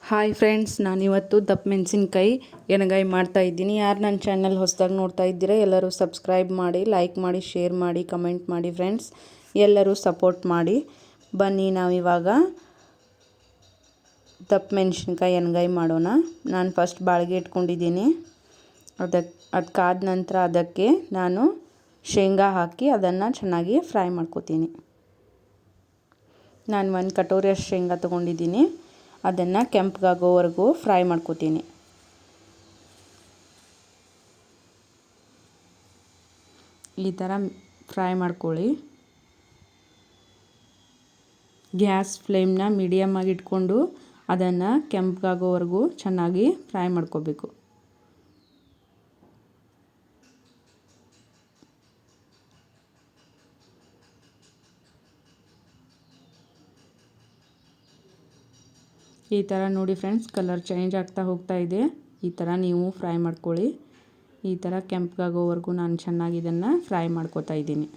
Hi friends, ನಾನಿವತ್ತು ದಪ್ಪ ಮೆಣಸಿನ್ಕಾಯಿ ಎಣ್ಗಾಯಿ ಮಾಡ್ತಾಯಿದ್ದೀನಿ. ಯಾರು ನನ್ನ ಚಾನಲ್ ಹೊಸದಾಗಿ ನೋಡ್ತಾ ಇದ್ದೀರಾ ಎಲ್ಲರೂ ಸಬ್ಸ್ಕ್ರೈಬ್ ಮಾಡಿ, ಲೈಕ್ ಮಾಡಿ, ಶೇರ್ ಮಾಡಿ, ಕಮೆಂಟ್ ಮಾಡಿ ಫ್ರೆಂಡ್ಸ್. ಎಲ್ಲರೂ ಸಪೋರ್ಟ್ ಮಾಡಿ. ಬನ್ನಿ ನಾವಿವಾಗ ದಪ್ಪ ಮೆಣಸಿನ್ಕಾಯಿ ಎಣ್ಗಾಯಿ ಮಾಡೋಣ. ನಾನು ಫಸ್ಟ್ ಬಾಳಿಗೆ ಇಟ್ಕೊಂಡಿದ್ದೀನಿ. ಅದಕ್ಕಾದ ನಂತರ ಅದಕ್ಕೆ ನಾನು ಶೇಂಗಾ ಹಾಕಿ ಅದನ್ನು ಚೆನ್ನಾಗಿ ಫ್ರೈ ಮಾಡ್ಕೋತೀನಿ. ನಾನು 1 ಕಟೋರಿಯಷ್ಟು ಶೇಂಗಾ ತೊಗೊಂಡಿದ್ದೀನಿ. ಅದನ್ನು ಕೆಂಪಗಾಗೋವರೆಗೂ ಫ್ರೈ ಮಾಡ್ಕೋತೀನಿ. ಈ ಥರ ಫ್ರೈ ಮಾಡ್ಕೊಳ್ಳಿ. ಗ್ಯಾಸ್ ಫ್ಲೇಮ್ನ ಮೀಡಿಯಮ್ ಆಗಿ ಇಟ್ಕೊಂಡು ಅದನ್ನು ಕೆಂಪಗಾಗೋವರೆಗೂ ಚೆನ್ನಾಗಿ ಫ್ರೈ ಮಾಡ್ಕೋಬೇಕು. ಈ ಥರ ನೋಡಿ ಫ್ರೆಂಡ್ಸ್, ಕಲರ್ ಚೇಂಜ್ ಆಗ್ತಾ ಹೋಗ್ತಾ ಇದೆ. ಈ ಥರ ನೀವು ಫ್ರೈ ಮಾಡ್ಕೊಳ್ಳಿ. ಈ ಥರ ಕೆಂಪಗಾಗೋವರೆಗೂ ನಾನು ಚೆನ್ನಾಗಿ ಇದನ್ನು ಫ್ರೈ ಮಾಡ್ಕೋತಾ ಇದ್ದೀನಿ.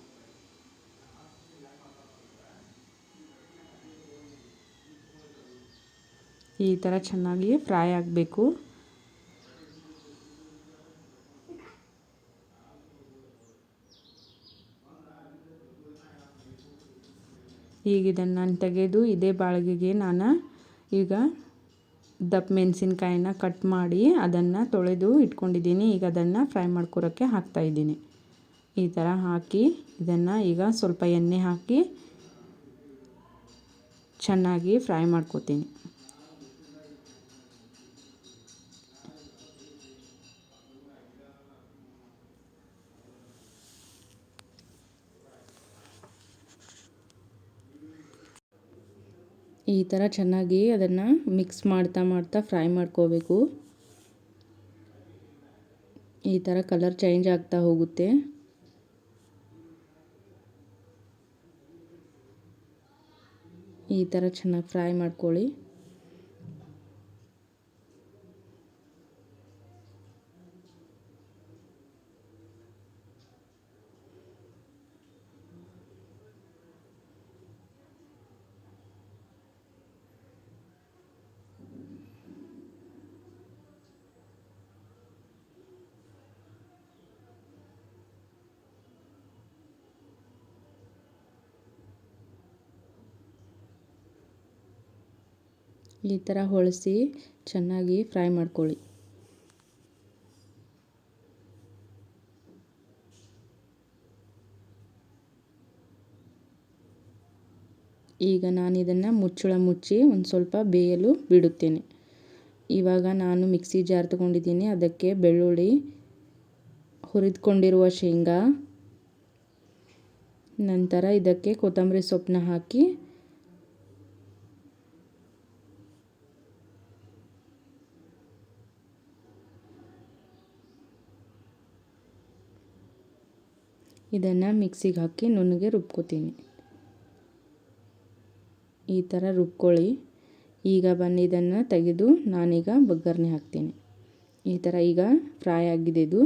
ಈ ಥರ ಚೆನ್ನಾಗಿ ಫ್ರೈ ಆಗಬೇಕು. ಈಗ ಇದನ್ನು ನಾನು ತೆಗೆದು ಇದೇ ಬಾಳಿಗೆಗೆ ನಾನು ಈಗ ದಪ್ಪ ಮೆಣಸಿನ್ಕಾಯಿನ ಕಟ್ ಮಾಡಿ ಅದನ್ನು ತೊಳೆದು ಇಟ್ಕೊಂಡಿದ್ದೀನಿ. ಈಗ ಅದನ್ನು ಫ್ರೈ ಮಾಡ್ಕೊಳಕ್ಕೆ ಹಾಕ್ತಾಯಿದ್ದೀನಿ. ಈ ಥರ ಹಾಕಿ ಇದನ್ನು ಈಗ ಸ್ವಲ್ಪ ಎಣ್ಣೆ ಹಾಕಿ ಚೆನ್ನಾಗಿ ಫ್ರೈ ಮಾಡ್ಕೋತೀನಿ. ಈ ಥರ ಚೆನ್ನಾಗಿ ಅದನ್ನು ಮಿಕ್ಸ್ ಮಾಡ್ತಾ ಫ್ರೈ ಮಾಡ್ಕೋಬೇಕು. ಈ ಥರ ಕಲರ್ ಚೇಂಜ್ ಆಗ್ತಾ ಹೋಗುತ್ತೆ. ಈ ಥರ ಚೆನ್ನಾಗಿ ಫ್ರೈ ಮಾಡ್ಕೊಳ್ಳಿ. ಈ ಥರ ಹೊಳಿಸಿ ಚೆನ್ನಾಗಿ ಫ್ರೈ ಮಾಡ್ಕೊಳ್ಳಿ. ಈಗ ನಾನು ಇದನ್ನು ಮುಚ್ಚಳ ಮುಚ್ಚಿ ಒಂದು ಸ್ವಲ್ಪ ಬೇಯಲು ಬಿಡುತ್ತೇನೆ. ಇವಾಗ ನಾನು ಮಿಕ್ಸಿ ಜಾರ್ ತೊಗೊಂಡಿದ್ದೀನಿ. ಅದಕ್ಕೆ ಬೆಳ್ಳುಳ್ಳಿ, ಹುರಿದುಕೊಂಡಿರುವ ಶೇಂಗಾ, ನಂತರ ಇದಕ್ಕೆ ಕೊತ್ತಂಬರಿ ಸೊಪ್ಪನ್ನ ಹಾಕಿ ಇದನ್ನು ಮಿಕ್ಸಿಗೆ ಹಾಕಿ ನುಣ್ಣಗೆ ರುಬ್ಕೋತೀನಿ. ಈ ಥರ ರುಬ್ಕೊಳ್ಳಿ. ಈಗ ಬನ್ನಿ ಇದನ್ನು ತೆಗೆದು ನಾನೀಗ ಒಗ್ಗರಣೆ ಹಾಕ್ತೀನಿ. ಈ ಥರ ಈಗ ಫ್ರೈ ಆಗಿದೆ ಇದು.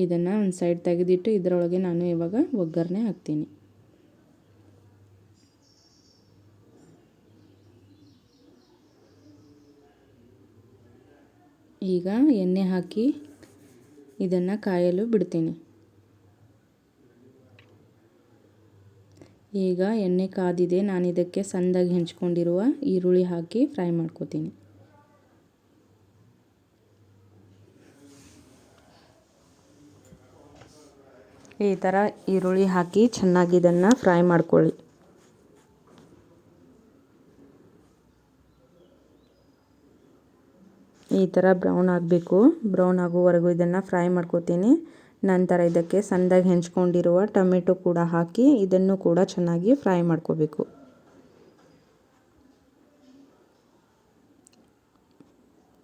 ಇದನ್ನು ಒಂದು ಸೈಡ್ ತೆಗೆದಿಟ್ಟು ಇದರೊಳಗೆ ನಾನು ಇವಾಗ ಒಗ್ಗರಣೆ ಹಾಕ್ತೀನಿ. ಈಗ ಎಣ್ಣೆ ಹಾಕಿ ಇದನ್ನು ಕಾಯಲು ಬಿಡ್ತೀನಿ. ಈಗ ಎಣ್ಣೆ ಕಾದಿದೆ. ನಾನು ಇದಕ್ಕೆ ಸಣ್ಣದಾಗಿ ಹೆಂಚ್ಕೊಂಡಿರುವ ಈರುಳ್ಳಿ ಹಾಕಿ ಫ್ರೈ ಮಾಡ್ಕೋತೀನಿ. ಈ ಥರ ಈರುಳ್ಳಿ ಹಾಕಿ ಚೆನ್ನಾಗಿ ಇದನ್ನು ಫ್ರೈ ಮಾಡ್ಕೊಳ್ಳಿ. ಈ ಥರ ಬ್ರೌನ್ ಆಗಬೇಕು. ಬ್ರೌನ್ ಆಗೋವರೆಗೂ ಇದನ್ನು ಫ್ರೈ ಮಾಡ್ಕೋತೀನಿ. ನಂತರ ಇದಕ್ಕೆ ಸಣ್ಣದಾಗಿ ಹೆಂಚ್ಕೊಂಡಿರುವ ಟೊಮೆಟೊ ಕೂಡ ಹಾಕಿ ಇದನ್ನು ಕೂಡ ಚೆನ್ನಾಗಿ ಫ್ರೈ ಮಾಡ್ಕೋಬೇಕು.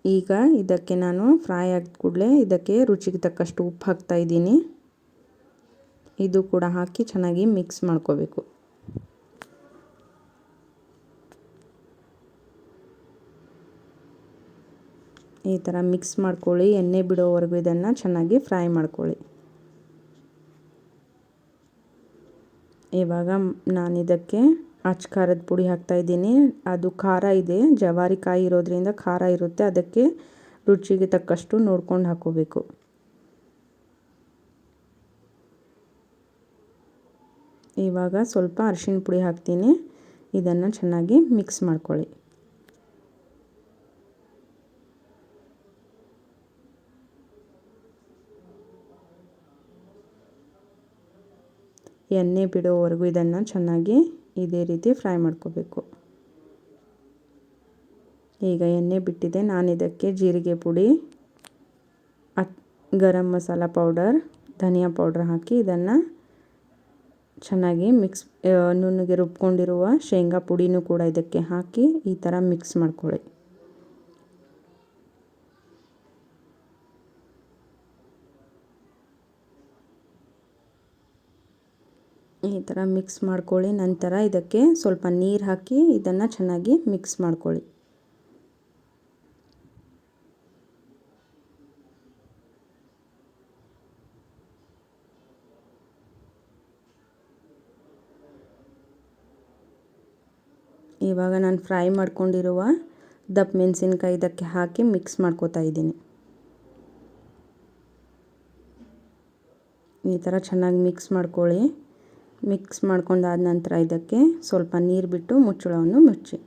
ಈಗ ಇದಕ್ಕೆ ನಾನು ಫ್ರೈ ಆದ ಕೂಡಲೇ ಇದಕ್ಕೆ ರುಚಿಗೆ ತಕ್ಕಷ್ಟು ಉಪ್ಪು ಹಾಕ್ತಾ ಇದ್ದೀನಿ. ಇದು ಕೂಡ ಹಾಕಿ ಚೆನ್ನಾಗಿ ಮಿಕ್ಸ್ ಮಾಡ್ಕೋಬೇಕು. ಈ ಥರ ಮಿಕ್ಸ್ ಮಾಡ್ಕೊಳ್ಳಿ. ಎಣ್ಣೆ ಬಿಡೋವರೆಗೂ ಇದನ್ನು ಚೆನ್ನಾಗಿ ಫ್ರೈ ಮಾಡ್ಕೊಳ್ಳಿ. ಇವಾಗ ನಾನು ಇದಕ್ಕೆ ಅಚ್ಚ ಖಾರದ ಪುಡಿ ಹಾಕ್ತಾಯಿದ್ದೀನಿ. ಅದು ಖಾರ ಇದೆ, ಜವಾರಿ ಕಾಯಿ ಇರೋದ್ರಿಂದ ಖಾರ ಇರುತ್ತೆ, ಅದಕ್ಕೆ ರುಚಿಗೆ ತಕ್ಕಷ್ಟು ನೋಡ್ಕೊಂಡು ಹಾಕ್ಕೋಬೇಕು. ಇವಾಗ ಸ್ವಲ್ಪ ಅರಿಶಿಣ ಪುಡಿ ಹಾಕ್ತೀನಿ. ಇದನ್ನು ಚೆನ್ನಾಗಿ ಮಿಕ್ಸ್ ಮಾಡ್ಕೊಳ್ಳಿ. ಎಣ್ಣೆ ಬಿಡೋವರೆಗೂ ಇದನ್ನು ಚೆನ್ನಾಗಿ ಇದೇ ರೀತಿ ಫ್ರೈ ಮಾಡ್ಕೋಬೇಕು. ಈಗ ಎಣ್ಣೆ ಬಿಟ್ಟಿದೆ. ನಾನು ಇದಕ್ಕೆ ಜೀರಿಗೆ ಪುಡಿ, ಗರಂ ಮಸಾಲ ಪೌಡರ್, ಧನಿಯಾ ಪೌಡರ್ ಹಾಕಿ ಇದನ್ನು ಚೆನ್ನಾಗಿ ನುಣ್ಣಗೆ ರುಬ್ಕೊಂಡಿರುವ ಶೇಂಗಾ ಪುಡಿನೂ ಕೂಡ ಇದಕ್ಕೆ ಹಾಕಿ ಈ ಥರ ಮಿಕ್ಸ್ ಮಾಡ್ಕೊಳ್ಳಿ. ಈ ಥರ ಮಿಕ್ಸ್ ಮಾಡ್ಕೊಳ್ಳಿ. ನಂತರ ಇದಕ್ಕೆ ಸ್ವಲ್ಪ ನೀರು ಹಾಕಿ ಇದನ್ನು ಚೆನ್ನಾಗಿ ಮಿಕ್ಸ್ ಮಾಡ್ಕೊಳ್ಳಿ. ಇವಾಗ ನಾನು ಫ್ರೈ ಮಾಡ್ಕೊಂಡಿರುವ ದಪ್ಪ ಮೆಣಸಿನ್ಕಾಯಿ ಇದಕ್ಕೆ ಹಾಕಿ ಮಿಕ್ಸ್ ಮಾಡ್ಕೋತಾ ಇದ್ದೀನಿ. ಈ ಥರ ಚೆನ್ನಾಗಿ ಮಿಕ್ಸ್ ಮಾಡ್ಕೊಳ್ಳಿ. ಮಿಕ್ಸ್ ಮಾಡ್ಕೊಂಡಾದ ನಂತರ ಇದಕ್ಕೆ ಸ್ವಲ್ಪ ನೀರು ಬಿಟ್ಟು ಮುಚ್ಚಳವನ್ನು ಮುಚ್ಚಿ.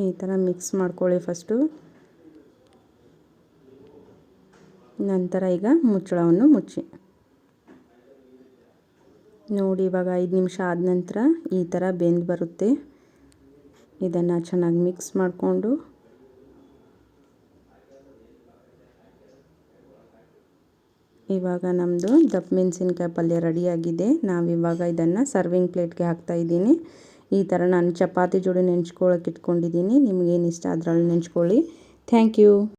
ಈ ಥರ ಮಿಕ್ಸ್ ಮಾಡ್ಕೊಳ್ಳಿ ಫಸ್ಟು. ನಂತರ ಈಗ ಮುಚ್ಚಳವನ್ನು ಮುಚ್ಚಿ. ನೋಡಿ, ಇವಾಗ 5 ನಿಮಿಷ ಆದ ನಂತರ ಈ ಥರ ಬೆಂದು ಬರುತ್ತೆ. ಇದನ್ನು ಚೆನ್ನಾಗಿ ಮಿಕ್ಸ್ ಮಾಡಿಕೊಂಡು ಇವಾಗ ನಮ್ಮದು ದಪ್ಪ ಮೆಣಸಿನ್ಕಾಯಿ ಪಲ್ಯ ರೆಡಿಯಾಗಿದೆ. ನಾವಿವಾಗ ಇದನ್ನು ಸರ್ವಿಂಗ್ ಪ್ಲೇಟ್ಗೆ ಹಾಕ್ತಾಯಿದ್ದೀನಿ. ಈ ಥರ ನಾನು ಚಪಾತಿ ಜೋಡಿ ನೆಂಚ್ಕೊಳ್ಳೋಕೆ ಇಟ್ಕೊಂಡಿದ್ದೀನಿ. ನಿಮಗೇನು ಇಷ್ಟ ಅದರಲ್ಲಿ ನೆಂಚ್ಕೊಳ್ಳಿ. Thank you.